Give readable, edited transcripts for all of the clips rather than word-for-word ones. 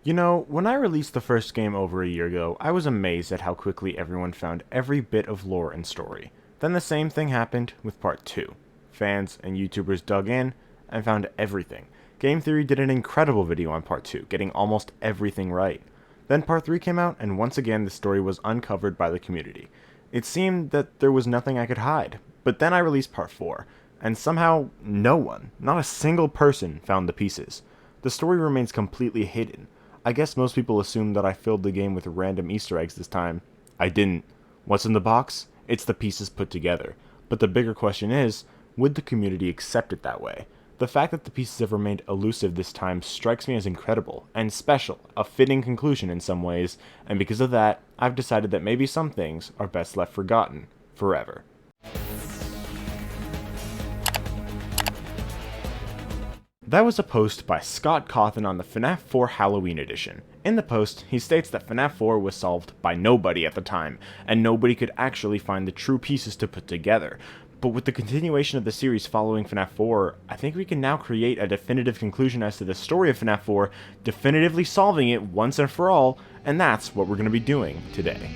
You know, when I released the first game over a year ago, I was amazed at how quickly everyone found every bit of lore and story. Then the same thing happened with Part 2. Fans and YouTubers dug in and found everything. Game Theory did an incredible video on Part 2, getting almost everything right. Then Part 3 came out, and once again the story was uncovered by the community. It seemed that there was nothing I could hide. But then I released Part 4, and somehow no one, not a single person, found the pieces. The story remains completely hidden. I guess most people assumed that I filled the game with random Easter eggs this time. I didn't. What's in the box? It's the pieces put together. But the bigger question is, would the community accept it that way? The fact that the pieces have remained elusive this time strikes me as incredible and special, a fitting conclusion in some ways, and because of that, I've decided that maybe some things are best left forgotten forever. That was a post by Scott Cawthon on the FNaF 4 Halloween edition. In the post, he states that FNaF 4 was solved by nobody at the time, and nobody could actually find the true pieces to put together. But with the continuation of the series following FNaF 4, I think we can now create a definitive conclusion as to the story of FNaF 4, definitively solving it once and for all, and that's what we're going to be doing today.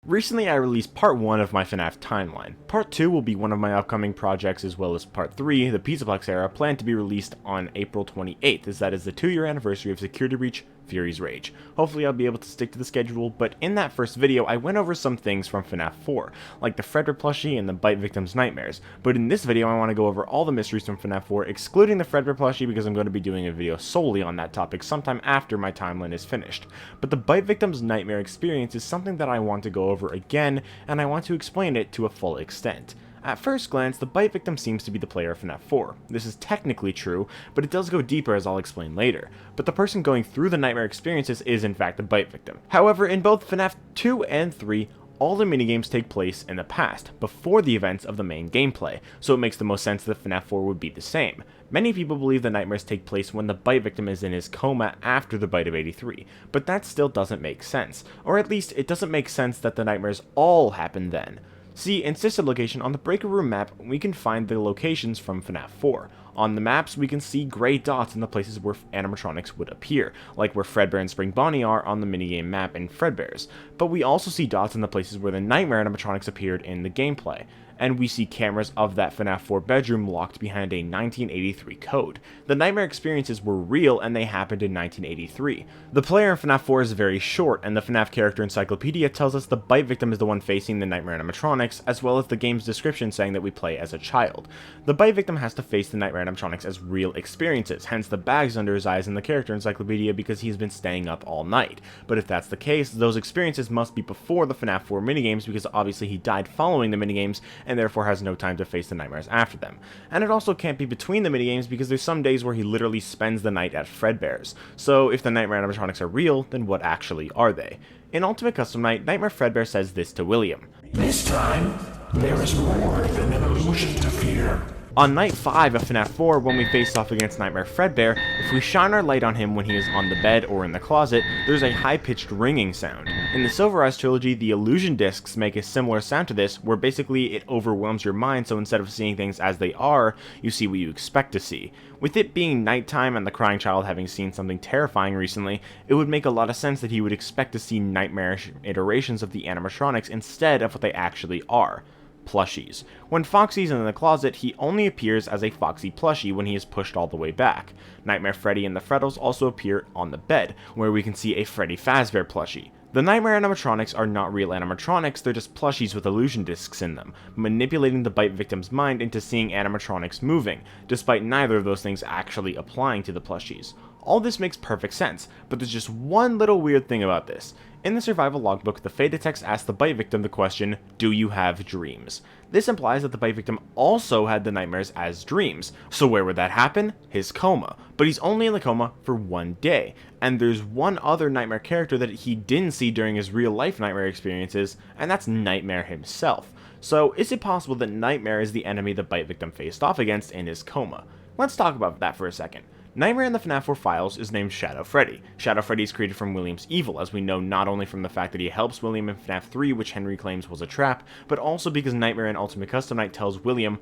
Recently I released part 1 of my FNaF timeline. Part 2 will be one of my upcoming projects, as well as part 3, the Pizzaplex era, planned to be released on April 28th, as that is the 2-year anniversary of Security Breach Fury's Rage. Hopefully I'll be able to stick to the schedule, but in that first video I went over some things from FNaF 4, like the Fredbear plushie and the Bite Victim's nightmares, but in this video I want to go over all the mysteries from FNaF 4, excluding the Fredbear plushie because I'm going to be doing a video solely on that topic sometime after my timeline is finished. But the Bite Victim's nightmare experience is something that I want to go over again, and I want to explain it to a full extent. At first glance, the Bite Victim seems to be the player of FNaF 4. This is technically true, but it does go deeper, as I'll explain later. But the person going through the nightmare experiences is in fact the Bite Victim. However, in both FNaF 2 and 3, all the minigames take place in the past, before the events of the main gameplay, so it makes the most sense that FNaF 4 would be the same. Many people believe the nightmares take place when the Bite Victim is in his coma after the Bite of 83, but that still doesn't make sense, or at least it doesn't make sense that the nightmares all happen then. See, in System Location on the Breaker Room map, we can find the locations from FNaF 4. On the maps, we can see gray dots in the places where animatronics would appear, like where Fredbear and Spring Bonnie are on the minigame map in Fredbear's. But we also see dots in the places where the Nightmare animatronics appeared in the gameplay, and we see cameras of that FNaF 4 bedroom locked behind a 1983 code. The Nightmare experiences were real and they happened in 1983. The player in FNaF 4 is very short, and the FNaF character encyclopedia tells us the Bite Victim is the one facing the Nightmare animatronics, as well as the game's description saying that we play as a child. The Bite Victim has to face the Nightmare animatronics as real experiences, hence the bags under his eyes in the character encyclopedia because he's been staying up all night. But if that's the case, those experiences must be before the FNaF 4 minigames because obviously he died following the minigames and therefore has no time to face the nightmares after them. And it also can't be between the minigames because there's some days where he literally spends the night at Fredbear's. So if the Nightmare animatronics are real, then what actually are they? In Ultimate Custom Night, Nightmare Fredbear says this to William. This time, there is more than an illusion to fear. On night 5 of FNaF 4, when we face off against Nightmare Fredbear, if we shine our light on him when he is on the bed or in the closet, there's a high-pitched ringing sound. In the Silver Eyes trilogy, the illusion discs make a similar sound to this, where basically it overwhelms your mind, so instead of seeing things as they are, you see what you expect to see. With it being nighttime and the crying child having seen something terrifying recently, it would make a lot of sense that he would expect to see nightmarish iterations of the animatronics instead of what they actually are. Plushies. When Foxy's in the closet, he only appears as a Foxy plushie when he is pushed all the way back. Nightmare Freddy and the Freddles also appear on the bed, where we can see a Freddy Fazbear plushie. The Nightmare animatronics are not real animatronics, they're just plushies with illusion discs in them, manipulating the Bite Victim's mind into seeing animatronics moving, despite neither of those things actually applying to the plushies. All this makes perfect sense, but there's just one little weird thing about this. In the survival logbook, the Fate text asks the Bite Victim the question, "Do you have dreams?" This implies that the Bite Victim also had the nightmares as dreams. So where would that happen? His coma. But he's only in the coma for 1 day. And there's one other Nightmare character that he didn't see during his real life nightmare experiences, and that's Nightmare himself. So is it possible that Nightmare is the enemy the Bite Victim faced off against in his coma? Let's talk about that for a second. Nightmare in the FNAF 4 files is named Shadow Freddy. Shadow Freddy is created from William's evil, as we know not only from the fact that he helps William in FNAF 3, which Henry claims was a trap, but also because Nightmare in Ultimate Custom Night tells William,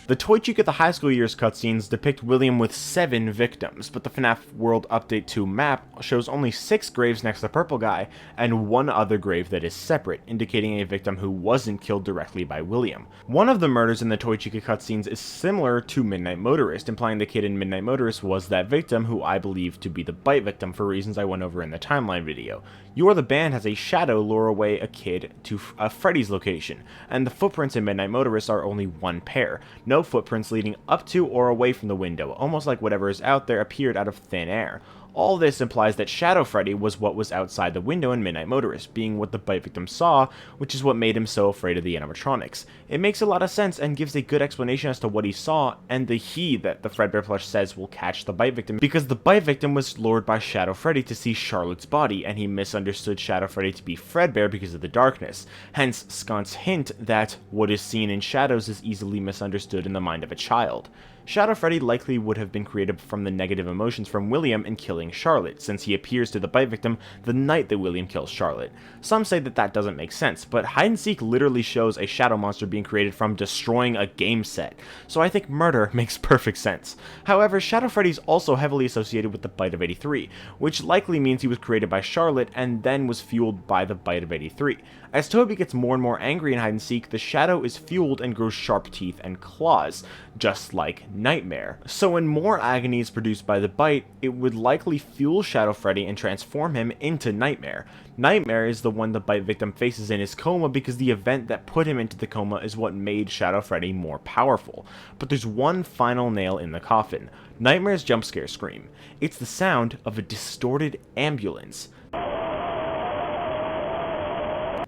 The Toy Cheek at the High School Years cutscenes depict William with 7 victims, but the FNAF World Update 2 map shows only 6 graves next to the purple guy, and 1 other grave that is separate, indicating a victim who wasn't killed directly by William. One of the murders in the Toy Chica cutscenes is similar to Midnight Motorist, implying the kid in Midnight Motorist was that victim, who I believe to be the bite victim for reasons I went over in the timeline video. You Are the Band has a shadow lure away a kid to Freddy's location, and the footprints in Midnight Motorist are only 1 pair. No footprints leading up to or away from the window, almost like whatever is out there appeared out of thin air. All this implies that Shadow Freddy was what was outside the window in Midnight Motorist, being what the bite victim saw, which is what made him so afraid of the animatronics. It makes a lot of sense and gives a good explanation as to what he saw and the he that the Fredbear plush says will catch the bite victim, because the bite victim was lured by Shadow Freddy to see Charlotte's body, and he misunderstood Shadow Freddy to be Fredbear because of the darkness. Hence Scott's hint that what is seen in shadows is easily misunderstood in the mind of a child. Shadow Freddy likely would have been created from the negative emotions from William in killing Charlotte, since he appears to the bite victim the night that William kills Charlotte. Some say that that doesn't make sense, but Hide and Seek literally shows a shadow monster being created from destroying a game set, so I think murder makes perfect sense. However, Shadow Freddy is also heavily associated with the bite of 83, which likely means he was created by Charlotte and then was fueled by the bite of 83. As Toby gets more and more angry in Hide and Seek, the shadow is fueled and grows sharp teeth and claws, just like Nightmare. So when more agony is produced by the bite, it would likely fuel Shadow Freddy and transform him into Nightmare. Nightmare is the one the bite victim faces in his coma because the event that put him into the coma is what made Shadow Freddy more powerful. But there's one final nail in the coffin: Nightmare's jump scare scream. It's the sound of a distorted ambulance.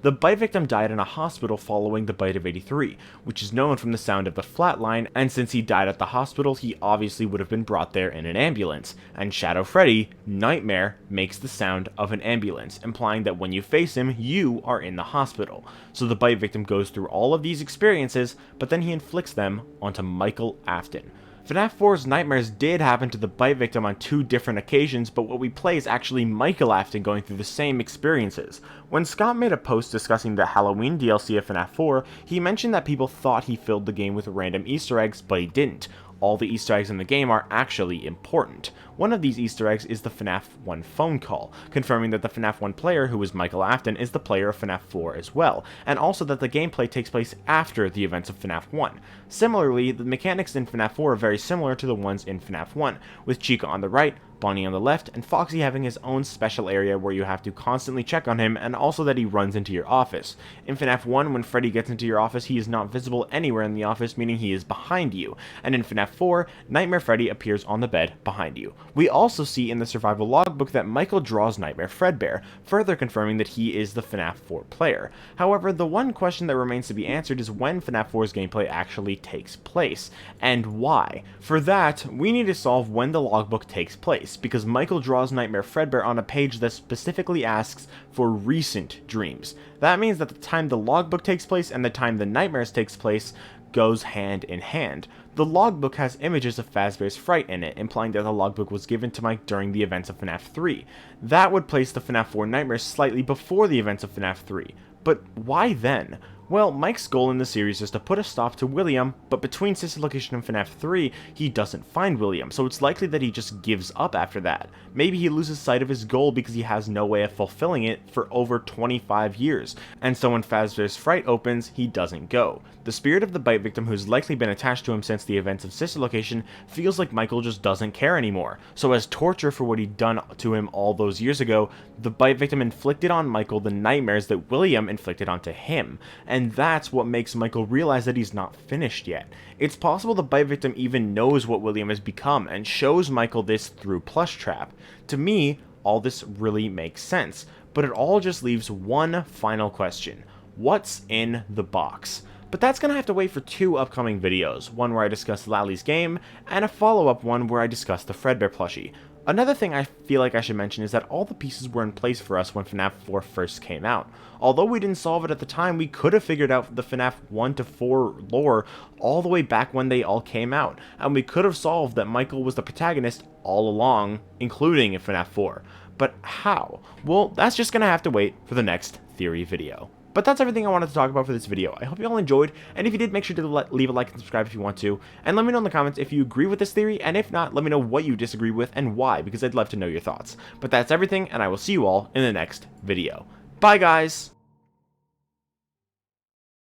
The bite victim died in a hospital following the bite of 83, which is known from the sound of the flatline, and since he died at the hospital, he obviously would have been brought there in an ambulance. And Shadow Freddy, Nightmare, makes the sound of an ambulance, implying that when you face him, you are in the hospital. So the bite victim goes through all of these experiences, but then he inflicts them onto Michael Afton. FNAF 4's nightmares did happen to the bite victim on 2 different occasions, but what we play is actually Michael Afton going through the same experiences. When Scott made a post discussing the Halloween DLC of FNAF 4, he mentioned that people thought he filled the game with random Easter eggs, but he didn't. All the Easter eggs in the game are actually important. One of these Easter eggs is the FNAF 1 phone call, confirming that the FNAF 1 player, who is Michael Afton, is the player of FNAF 4 as well, and also that the gameplay takes place after the events of FNAF 1. Similarly, the mechanics in FNAF 4 are very similar to the ones in FNAF 1, with Chica on the right, Bonnie on the left, and Foxy having his own special area where you have to constantly check on him, and also that he runs into your office. In FNAF 1, when Freddy gets into your office, he is not visible anywhere in the office, meaning he is behind you, and in FNAF 4, Nightmare Freddy appears on the bed behind you. We also see in the survival logbook that Michael draws Nightmare Fredbear, further confirming that he is the FNAF 4 player. However, the one question that remains to be answered is when FNAF 4's gameplay actually takes place, and why. For that, we need to solve when the logbook takes place, because Michael draws Nightmare Fredbear on a page that specifically asks for recent dreams. That means that the time the logbook takes place and the time the nightmares takes place goes hand in hand. The logbook has images of Fazbear's Fright in it, implying that the logbook was given to Mike during the events of FNAF 3. That would place the FNAF 4 nightmares slightly before the events of FNAF 3. But why then? Well, Mike's goal in the series is to put a stop to William, but between Sister Location and FNAF 3, he doesn't find William, so it's likely that he just gives up after that. Maybe he loses sight of his goal because he has no way of fulfilling it for over 25 years, and so when Fazbear's Fright opens, he doesn't go. The spirit of the bite victim, who's likely been attached to him since the events of Sister Location, feels like Michael just doesn't care anymore. So as torture for what he'd done to him all those years ago, the bite victim inflicted on Michael the nightmares that William inflicted onto him, and that's what makes Michael realize that he's not finished yet. It's possible the bite victim even knows what William has become and shows Michael this through Plushtrap. To me, all this really makes sense, but it all just leaves one final question: what's in the box? But that's gonna have to wait for 2 upcoming videos, one where I discuss Lally's game, and a follow-up one where I discuss the Fredbear plushie. Another thing I feel like I should mention is that all the pieces were in place for us when FNAF 4 first came out. Although we didn't solve it at the time, we could have figured out the FNAF 1 to 4 lore all the way back when they all came out, and we could have solved that Michael was the protagonist all along, including in FNAF 4. But how? Well, that's just gonna have to wait for the next theory video. But that's everything I wanted to talk about for this video. I hope you all enjoyed, and if you did, make sure to leave a like and subscribe if you want to, and let me know in the comments if you agree with this theory, and if not, let me know what you disagree with and why, because I'd love to know your thoughts. But that's everything, and I will see you all in the next video. Bye, guys!